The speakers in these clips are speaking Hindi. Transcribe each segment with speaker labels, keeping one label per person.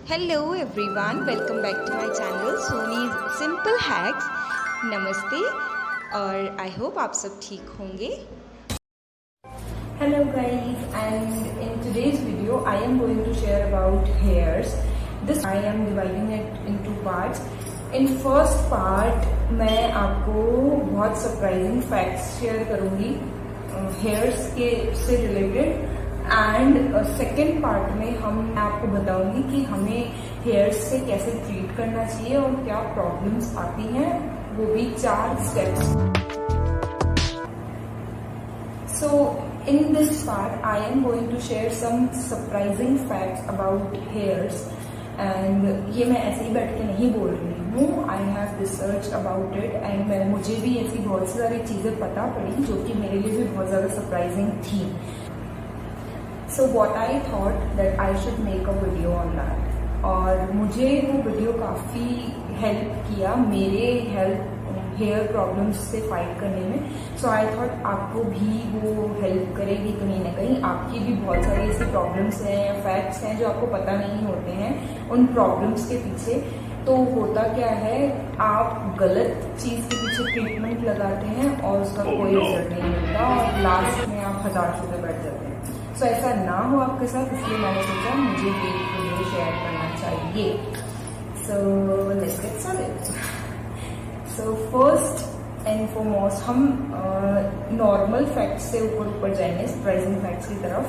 Speaker 1: Hello everyone, welcome back to my channel Soni's simple hacks. नमस्ते और आई होप आप सब ठीक होंगे। Hello guys, and in today's video I am going to share about hairs. This I am dividing it into parts. In first part मैं आपको बहुत सरप्राइजिंग फैक्ट्स शेयर करूंगी हेयर्स के से रिलेटेड, एंड सेकेंड पार्ट में मैं आपको बताऊंगी कि हमें हेयर्स से कैसे ट्रीट करना चाहिए और क्या प्रॉब्लम्स आती हैं, वो भी 4 steps. So in this part I am going to share some surprising facts about hairs, and ये मैं ऐसे ही बैठ के नहीं बोल रही हूँ। I have research about it and मुझे भी ऐसी बहुत सारी चीजें पता पड़ी जो कि मेरे लिए भी बहुत ज्यादा सरप्राइजिंग थी। So what I thought that I should make a video on that, और मुझे वो वीडियो काफ़ी हेल्प किया मेरे हेयर प्रॉब्लम्स से फाइट करने में। सो आई थॉट आपको भी वो हेल्प करेगी कहीं ना कहीं। आपकी भी बहुत सारी ऐसी प्रॉब्लम्स हैं या फैक्ट्स हैं जो आपको पता नहीं होते हैं उन प्रॉब्लम्स के पीछे। तो होता क्या है, आप गलत चीज़ के पीछे ट्रीटमेंट लगाते हैं और उसका कोई रिजल्ट नहीं मिलता और लास्ट में आप हताश होकर बैठ जाते हैं। सो ऐसा ना हो आपके साथ, इसलिए मैंने सोचा मुझे एक वीडियो शेयर करना चाहिए। So let's get started. So first and foremost हम नॉर्मल फैक्ट्स से ऊपर जाएंगे सरप्राइजिंग फैक्ट्स की तरफ।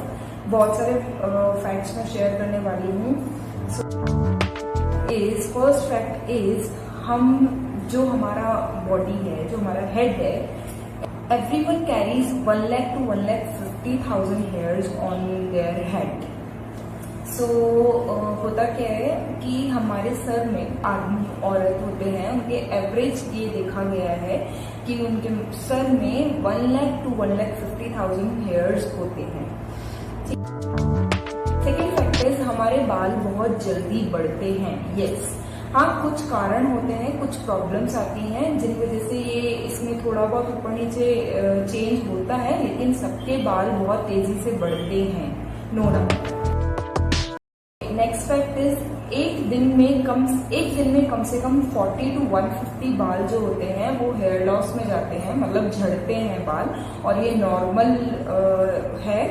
Speaker 1: बहुत सारे फैक्ट्स मैं शेयर करने वाली हूँ। फर्स्ट फैक्ट इज, हम जो हमारा बॉडी है, जो हमारा हेड है, everyone carries 1 lakh to 1,50,000 hairs on their head. So होता क्या है कि हमारे सर में आदमी औरत होते हैं, उनके एवरेज ये देखा गया है कि उनके सर में 1 lakh to 1,50,000 हेयर्स होते हैं। सेकेंड फैक्ट इज, हमारे बाल बहुत जल्दी बढ़ते हैं। यस, हाँ, कुछ कारण होते हैं, कुछ प्रॉब्लम्स आती हैं जिन वजह से ये इसमें थोड़ा बहुत ऊपर नीचे चेंज होता है, लेकिन सबके बाल बहुत तेजी से बढ़ते हैं, no doubt. Next fact is, एक दिन में कम से कम 40 to 150 बाल जो होते हैं वो हेयर लॉस में जाते हैं, मतलब झड़ते हैं बाल, और ये नॉर्मल है।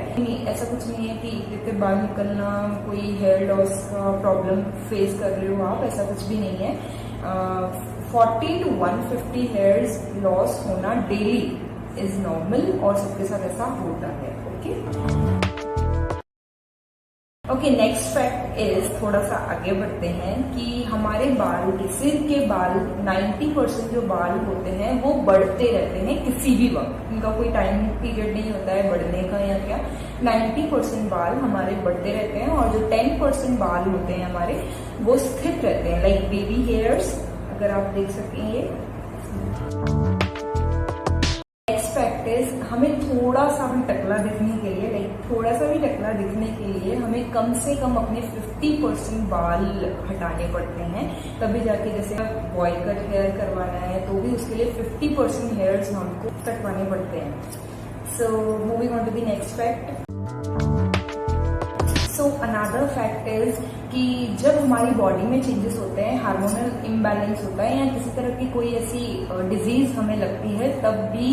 Speaker 1: ऐसा कुछ नहीं है कि इतने बाल निकलना कोई हेयर लॉस का प्रॉब्लम फेस कर रहे हो आप, ऐसा कुछ भी नहीं है। 40 to 150 हेयर्स लॉस होना डेली इज नॉर्मल और सबके साथ ऐसा होता है। ओके, नेक्स्ट फैक्ट इज, थोड़ा सा आगे बढ़ते हैं कि हमारे बाल, सिर के बाल 90% जो बाल होते हैं वो बढ़ते रहते हैं किसी भी वक्त, उनका कोई टाइम पीरियड नहीं होता है बढ़ने का या क्या। 90% बाल हमारे बढ़ते रहते हैं और जो 10% बाल होते हैं हमारे वो स्थिर रहते हैं, लाइक बेबी हेयर्स, अगर आप देख सकेंगे। हमें थोड़ा सा भी टकला दिखने के लिए, थोड़ा सा भी टकला दिखने के लिए हमें कम से कम अपने 50% बाल हटाने पड़ते हैं, तभी जाके, जैसे बॉय कट हेयर करवाना है तो भी उसके लिए 50% हेयर्स हमको कटवाने पड़ते हैं। So moving on to the next fact. So another fact is कि जब हमारी बॉडी में चेंजेस होते हैं, हार्मोनल इम्बैलेंस होता है या किसी तरह की कोई ऐसी डिजीज हमें लगती है, तब भी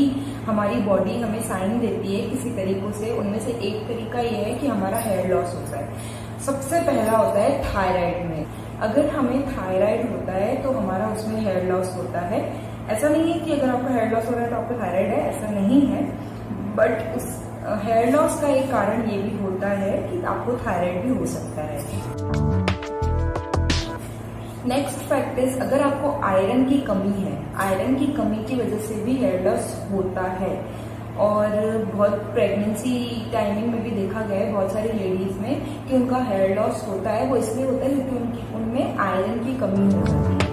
Speaker 1: हमारी बॉडी हमें साइन देती है किसी तरीकों से। उनमें से एक तरीका ये है कि हमारा हेयर लॉस होता है। सबसे पहला होता है थायराइड में। अगर हमें थायराइड होता है तो हमारा उसमें हेयर लॉस होता है। ऐसा नहीं है कि अगर आपका हेयर लॉस हो रहा है तो आपको थायराइड है, ऐसा नहीं है, बट उस हेयर लॉस का एक कारण ये भी होता है कि आपको थायराइड भी हो सकता है। नेक्स्ट फैक्ट इज, अगर आपको आयरन की कमी है, आयरन की कमी की वजह से भी हेयर लॉस होता है। और बहुत प्रेगनेंसी टाइमिंग में भी देखा गया है बहुत सारी लेडीज में कि उनका हेयर लॉस होता है। वो इसलिए होता है क्योंकि उनमें आयरन की कमी हो जाती है।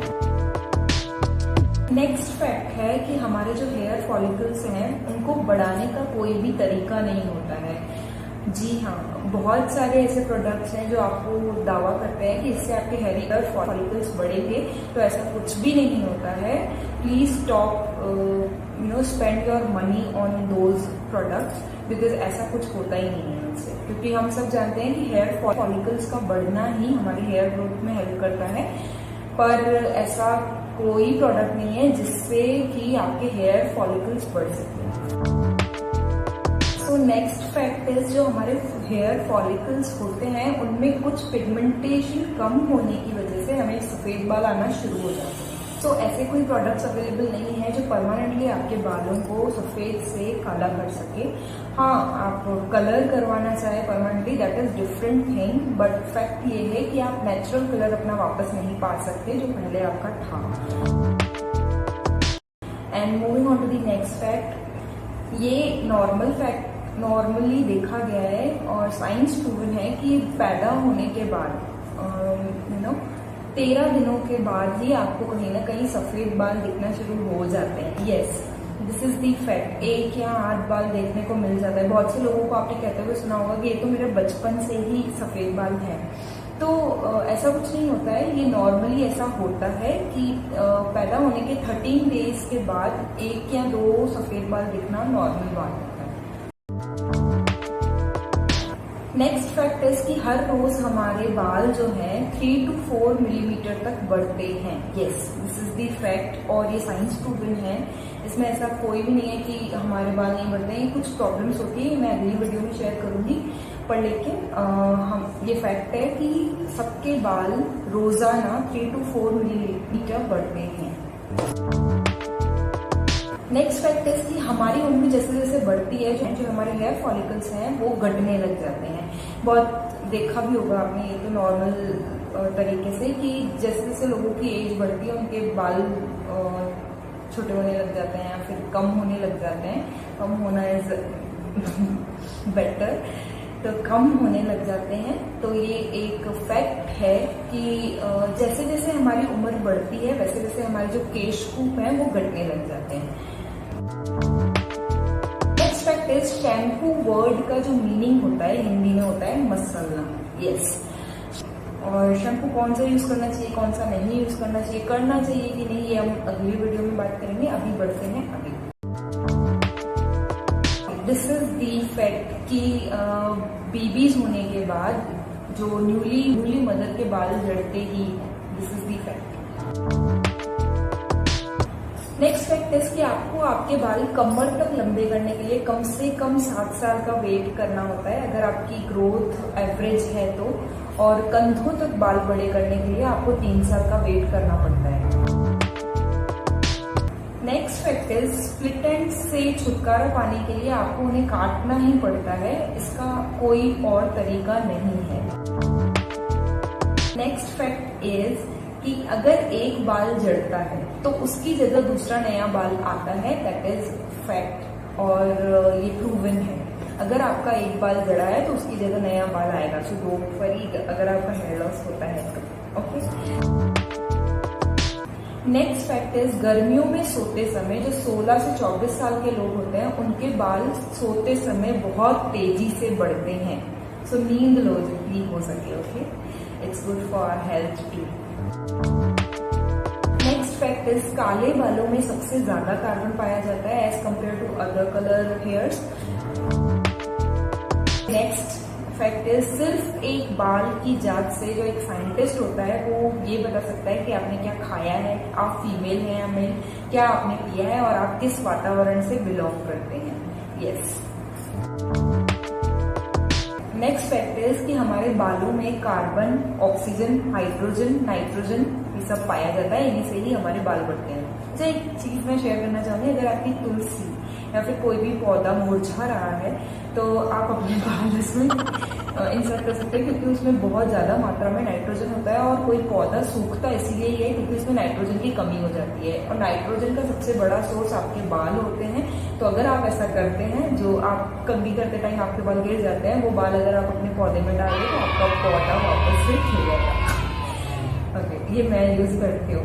Speaker 1: नेक्स्ट फैक्ट है कि हमारे जो हेयर फॉलिकल्स हैं उनको बढ़ाने का कोई भी तरीका नहीं होता है। जी हाँ, बहुत सारे ऐसे प्रोडक्ट्स हैं जो आपको दावा करते हैं कि इससे आपके हेयर फॉलिकल्स बढ़ेंगे, तो ऐसा कुछ भी नहीं होता है। Please stop spend your money on those products, because ऐसा कुछ होता ही नहीं है उनसे, क्योंकि हम सब जानते हैं कि हेयर फॉलिकल्स का बढ़ना ही हमारी हेयर ग्रोथ में हेल्प करता है, पर ऐसा कोई प्रोडक्ट नहीं है जिससे कि आपके हेयर फॉलिकल्स बढ़ सके। तो नेक्स्ट फैक्ट इज, जो हमारे हेयर फॉलिकल्स होते हैं उनमें कुछ पिगमेंटेशन कम होने की वजह से हमें सफेद बाल आना शुरू हो जाते हैं। तो ऐसे कोई प्रोडक्ट्स अवेलेबल नहीं है जो परमानेंटली आपके बालों को सफेद से काला कर सके। हाँ, आप कलर करवाना चाहे permanently, that is different thing, but fact ये है कि आप नेचुरल कलर अपना वापस नहीं पा सकते जो पहले आपका था। And moving on to the next fact, ये नॉर्मली देखा गया है और साइंस प्रूवन है कि पैदा होने के बाद 13 दिनों के बाद ही आपको कहीं ना कहीं सफेद बाल दिखना शुरू हो जाते हैं। Yes, this is the fact. 1 या 8 बाल देखने को मिल जाता है। बहुत से लोगों को आपने कहते हुए सुना होगा कि ये तो मेरे बचपन से ही सफेद बाल है। तो ऐसा कुछ नहीं होता है, ये नॉर्मली ऐसा होता है कि पैदा होने के 13 डेज के बाद 1 या 2 सफेद बाल दिखना नॉर्मल बात है। नेक्स्ट फैक्ट इज कि हर रोज हमारे बाल जो है 3 to 4 मिलीमीटर तक बढ़ते हैं। Yes, this is the fact और ये साइंस प्रूवन है। इसमें ऐसा कोई भी नहीं है कि हमारे बाल नहीं बढ़ते हैं। कुछ प्रॉब्लम्स होती है, मैं अगली वीडियो में शेयर करूंगी, पर लेकिन ये फैक्ट है कि सबके बाल रोजाना 3 to 4 मिलीमीटर बढ़ते हैं। नेक्स्ट फैक्ट है कि हमारी उम्र जैसे जैसे बढ़ती है जो हमारे हेयर फॉलिकल्स हैं वो घटने लग जाते हैं। बहुत देखा भी होगा आपने, ये तो नॉर्मल तरीके से कि जैसे जैसे लोगों की एज बढ़ती है उनके बाल छोटे होने लग जाते हैं या फिर कम होने लग जाते हैं। कम होना इज बेटर, तो कम होने लग जाते हैं। तो ये एक फैक्ट है कि जैसे जैसे हमारी उम्र बढ़ती है वैसे वैसे हमारे जो केशकूप हैं वो घटने लग जाते हैं। Next fact is, shampoo word का जो मीनिंग होता है हिंदी में होता है मसलना। यस, और शैम्पू कौन सा यूज करना चाहिए, कौन सा नहीं यूज करना चाहिए, करना चाहिए कि नहीं, ये हम अगली वीडियो में बात करेंगे। अभी बढ़ते हैं आगे। दिस इज दी फैक्ट कि बेबीज होने के बाद जो न्यूली मदर के बाल झड़ते ही, this is the fact. Next fact है कि आपको आपके बाल कमर तक लंबे करने के लिए कम से कम 7 साल का वेट करना होता है अगर आपकी ग्रोथ एवरेज है तो, और कंधों तक बाल बड़े करने के लिए आपको 3 साल का वेट करना पड़ता है। Next fact is, split and से छुटकारा पाने के लिए आपको उन्हें काटना ही पड़ता है, इसका कोई और तरीका नहीं है। नेक्स्ट फैक्ट इज कि अगर एक बाल जड़ता है तो उसकी जगह दूसरा नया बाल आता है, दैट इज फैक्ट और ये प्रूवन है। अगर आपका एक बाल जड़ा है तो उसकी जगह नया बाल आएगा। सो डोंट वरी अगर आपका हेयर लॉस होता है तो। ओके, नेक्स्ट फैक्ट इज, गर्मियों में सोते समय जो 16 से 24 साल के लोग होते हैं उनके बाल सोते समय बहुत तेजी से बढ़ते हैं। सो नींद लो जितनी हो सके। Okay, it's good for health too. Next fact is, काले बालों में सबसे ज्यादा कार्बन पाया जाता है as compare to other colour hairs. Next fact is, सिर्फ एक बाल की जात से जो एक साइंटिस्ट होता है वो ये बता सकता है कि आपने क्या खाया है, आप फीमेल हैं या मेल, क्या आपने पिया है और आप किस वातावरण से बिलोंग करते हैं। यस। नेक्स्ट फैक्ट इज कि हमारे बालों में कार्बन, ऑक्सीजन, हाइड्रोजन, नाइट्रोजन ये सब पाया जाता है, इन्हीं से ही हमारे बाल बढ़ते हैं। अच्छा, एक चीज मैं शेयर करना चाहूंगी, अगर आपकी तुलसी या फिर कोई भी पौधा मुरझा रहा है तो आप अपने बाल इसमें इंसर्ट कर सकते हैं, क्योंकि उसमें बहुत ज्यादा मात्रा में नाइट्रोजन होता है और कोई पौधा सूखता इसीलिए ही है क्योंकि उसमें नाइट्रोजन की कमी हो जाती है, और नाइट्रोजन का सबसे बड़ा सोर्स आपके बाल होते हैं। तो अगर आप ऐसा करते हैं, जो आप कंघी करते टाइम आपके बाल गिर जाते हैं, वो बाल अगर आप अपने पौधे में डाल दें तो आपका पौधा वापस से खिल जाएगा। ओके, ये मैं यूज करती हूँ।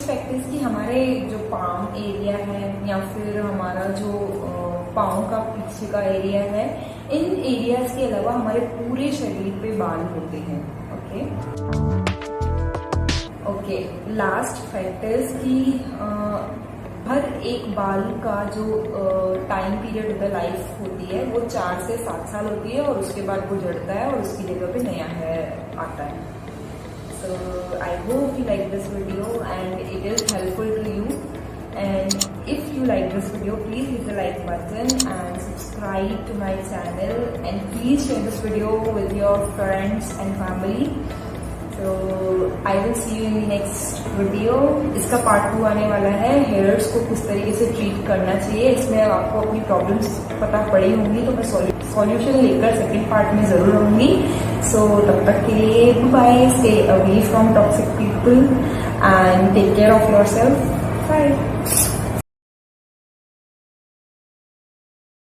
Speaker 1: फैक्ट इज कि हमारे जो पाम एरिया है या फिर हमारा जो पाँव का पीछे का एरिया है, इन एरियाज के अलावा हमारे पूरे शरीर पे बाल होते हैं। ओके, लास्ट फैक्ट इज कि हर एक बाल का जो time period of the life होती है वो 4 से 7 साल होती है, और उसके बाद वो जड़ता है और उसकी जगह पे नया हेयर आता है। So I hope you like this video and it is helpful to you, and if you like this video, please hit the like button and subscribe to my channel, and please share this video with your friends and family. So I will see you in the next video. इसका पार्ट 2 आने वाला है, हेयर्स को किस तरीके से ट्रीट करना चाहिए। इसमें आपको अपनी प्रॉब्लम्स पता पड़ी होंगी, तो मैं सॉल्यूशन लेकर सेकंड पार्ट में जरूर आऊंगी। सो तब तक के लिए bye, stay away from toxic people and take care of yourself. Bye.